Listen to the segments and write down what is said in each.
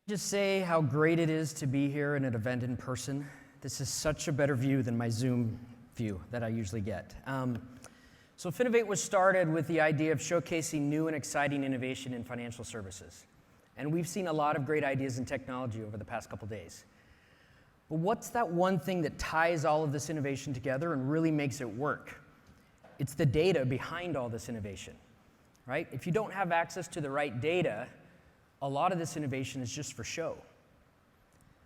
Just say how great it is to be here in an event in person. This is such a better view than my Zoom view that I usually get. So Finovate was started with the idea of showcasing new and exciting innovation in financial services. And we've seen a lot of great ideas in technology over the past couple days. But what's that one thing that ties all of this innovation together and really makes it work? It's the data behind all this innovation, right? If you don't have access to the right data, a lot of this innovation is just for show.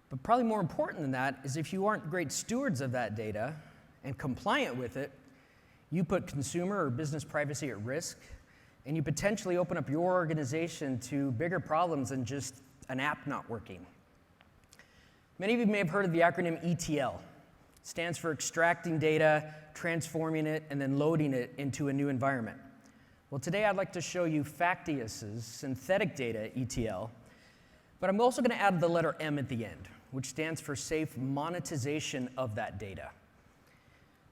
But probably more important than that is if you aren't great stewards of that data and compliant with it, you put consumer or business privacy at risk, and you potentially open up your organization to bigger problems than just an app not working. Many of you may have heard of the acronym ETL. It stands for extracting data, transforming it, and then loading it into a new environment. Well, today I'd like to show you Facteus's synthetic data ETL, but I'm also going to add the letter M at the end, which stands for safe monetization of that data.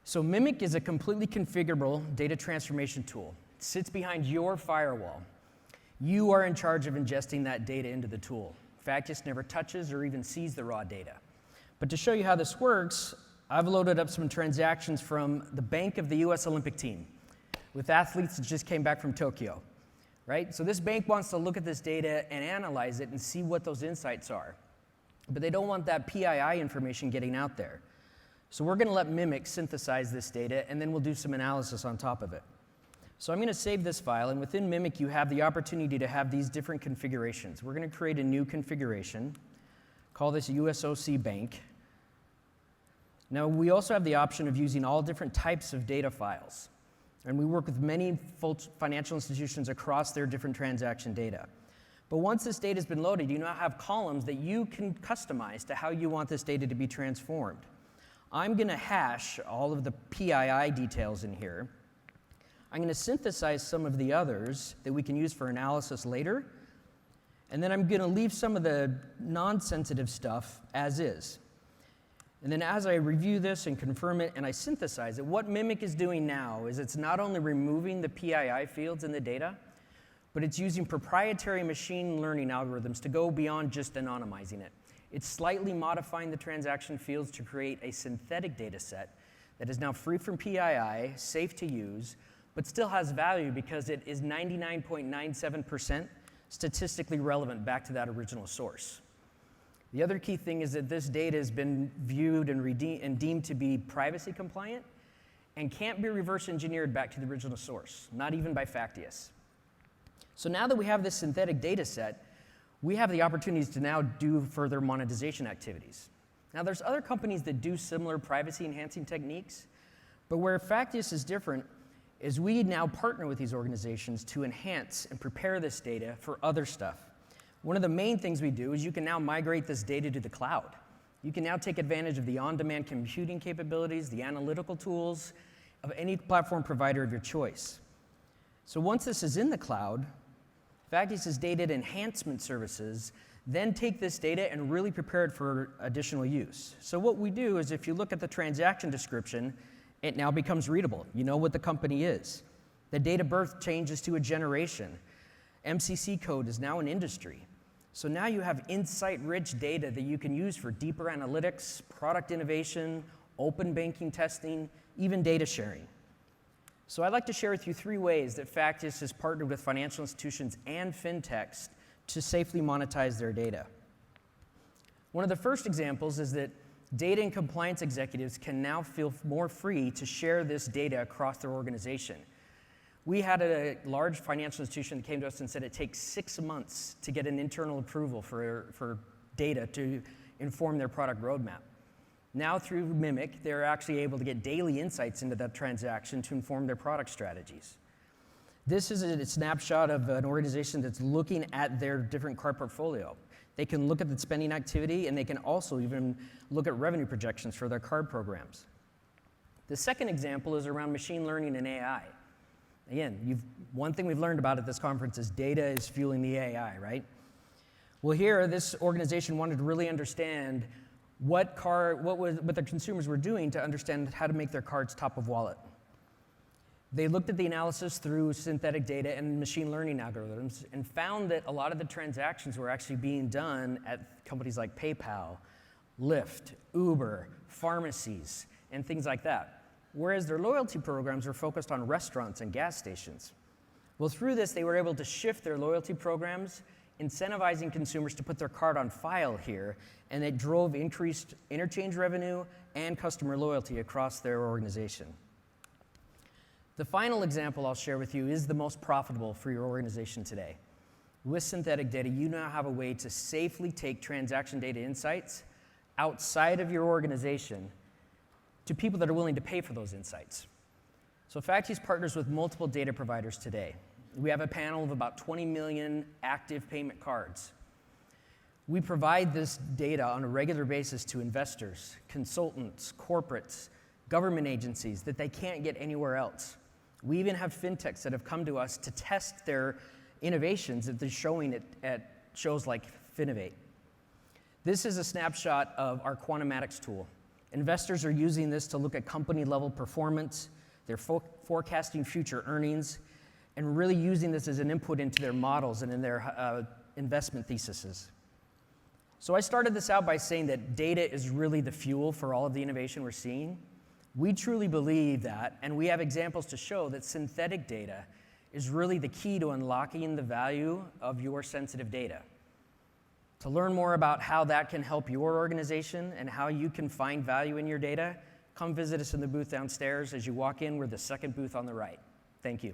So Mimic is a completely configurable data transformation tool. It sits behind your firewall. You are in charge of ingesting that data into the tool. Facteus never touches or even sees the raw data. But to show you how this works, I've loaded up some transactions from the bank of the US Olympic team with athletes that just came back from Tokyo, right? So this bank wants to look at this data and analyze it and see what those insights are. But they don't want that PII information getting out there. So we're going to let Mimic synthesize this data, and then we'll do some analysis on top of it. So I'm going to save this file, and within Mimic, you have the opportunity to have these different configurations. We're going to create a new configuration, call this USOC Bank. Now, we also have the option of using all different types of data files. And we work with many financial institutions across their different transaction data. But once this data has been loaded, you now have columns that you can customize to how you want this data to be transformed. I'm going to hash all of the PII details in here. I'm going to synthesize some of the others that we can use for analysis later. And then I'm going to leave some of the non-sensitive stuff as is. And then as I review this and confirm it and I synthesize it, what Mimic is doing now is it's not only removing the PII fields in the data, but it's using proprietary machine learning algorithms to go beyond just anonymizing it. It's slightly modifying the transaction fields to create a synthetic data set that is now free from PII, safe to use, but still has value because it is 99.97% statistically relevant back to that original source. The other key thing is that this data has been viewed and deemed to be privacy compliant and can't be reverse engineered back to the original source, not even by Facteus. So now that we have this synthetic data set, we have the opportunities to now do further monetization activities. Now there's other companies that do similar privacy enhancing techniques, but where Facteus is different is we now partner with these organizations to enhance and prepare this data for other stuff. One of the main things we do is you can now migrate this data to the cloud. You can now take advantage of the on-demand computing capabilities, the analytical tools of any platform provider of your choice. So once this is in the cloud, Facteus's data enhancement services then take this data and really prepare it for additional use. So what we do is if you look at the transaction description, it now becomes readable. You know what the company is. The date of birth changes to a generation. MCC code is now an industry. So now you have insight-rich data that you can use for deeper analytics, product innovation, open banking testing, even data sharing. So I'd like to share with you 3 ways that Facteus has partnered with financial institutions and fintechs to safely monetize their data. One of the first examples is that data and compliance executives can now feel more free to share this data across their organization. We had a large financial institution that came to us and said it takes 6 months to get an internal approval for data to inform their product roadmap. Now through Mimic, they're actually able to get daily insights into that transaction to inform their product strategies. This is a snapshot of an organization that's looking at their different card portfolio. They can look at the spending activity, and they can also even look at revenue projections for their card programs. The second example is around machine learning and AI. Again, one thing we've learned about at this conference is data is fueling the AI, right? Well, here, this organization wanted to really understand what the consumers were doing to understand how to make their cards top of wallet. They looked at the analysis through synthetic data and machine learning algorithms and found that a lot of the transactions were actually being done at companies like PayPal, Lyft, Uber, pharmacies, and things like that, whereas their loyalty programs were focused on restaurants and gas stations. Well, through this, they were able to shift their loyalty programs, incentivizing consumers to put their card on file here, and it drove increased interchange revenue and customer loyalty across their organization. The final example I'll share with you is the most profitable for your organization today. With synthetic data, you now have a way to safely take transaction data insights outside of your organization to people that are willing to pay for those insights. So Facteus partners with multiple data providers today. We have a panel of about 20 million active payment cards. We provide this data on a regular basis to investors, consultants, corporates, government agencies that they can't get anywhere else. We even have fintechs that have come to us to test their innovations that they're showing at shows like Finovate. This is a snapshot of our Quantumatics tool. Investors are using this to look at company-level performance, they're forecasting future earnings, and really using this as an input into their models and in their investment theses. So I started this out by saying that data is really the fuel for all of the innovation we're seeing. We truly believe that, and we have examples to show that synthetic data is really the key to unlocking the value of your sensitive data. To learn more about how that can help your organization and how you can find value in your data, come visit us in the booth downstairs. As you walk in, we're the second booth on the right. Thank you.